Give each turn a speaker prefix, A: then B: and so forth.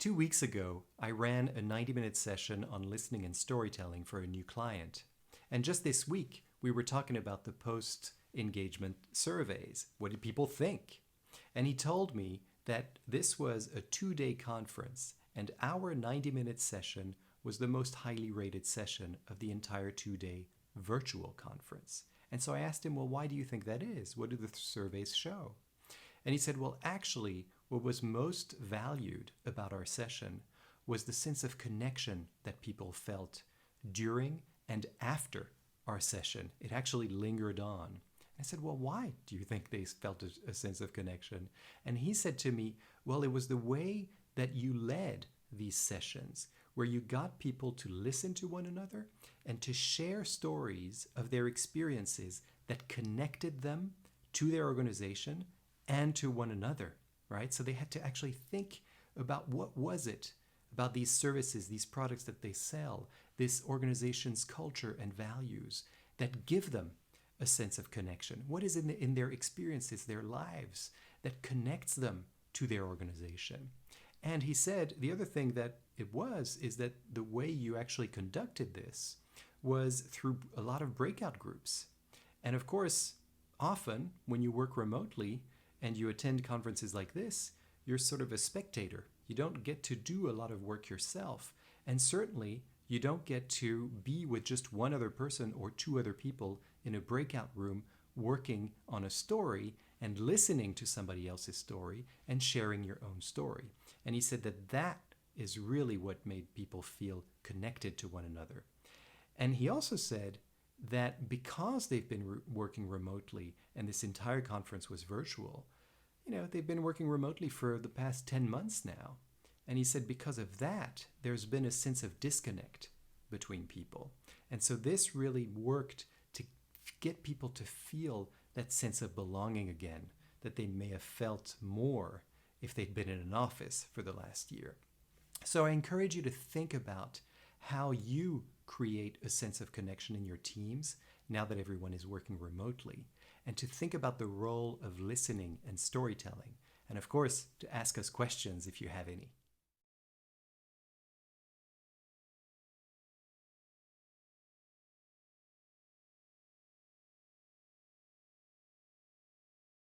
A: 2 weeks ago, I ran a 90-minute session on listening and storytelling for a new client. And just this week, we were talking about the post-engagement surveys. What did people think? And he told me that this was a 2-day conference, and our 90-minute session was the most highly rated session of the entire 2-day virtual conference. And so I asked him, well, why do you think that is? What do the surveys show? And he said, well, actually, what was most valued about our session was the sense of connection that people felt during and after our session. It actually lingered on. I said, well, why do you think they felt a sense of connection? And he said to me, well, it was the way that you led these sessions, where you got people to listen to one another and to share stories of their experiences that connected them to their organization and to one another, right? So they had to actually think about what was it about these services, these products that they sell, this organization's culture and values that give them a sense of connection. What is in their experiences, their lives, that connects them to their organization? And he said the other thing that it was is that the way you actually conducted this was through a lot of breakout groups. And of course, often when you work remotely and you attend conferences like this, you're sort of a spectator. You don't get to do a lot of work yourself. And certainly, you don't get to be with just one other person or two other people in a breakout room working on a story and listening to somebody else's story and sharing your own story. And he said that that is really what made people feel connected to one another. And he also said that because they've been working remotely and this entire conference was virtual, they've been working remotely for the past 10 months now. And he said because of that, there's been a sense of disconnect between people. And so this really worked to get people to feel that sense of belonging again, that they may have felt more if they'd been in an office for the last year. So I encourage you to think about how you create a sense of connection in your teams now that everyone is working remotely, and to think about the role of listening and storytelling, and of course, to ask us questions if you have any.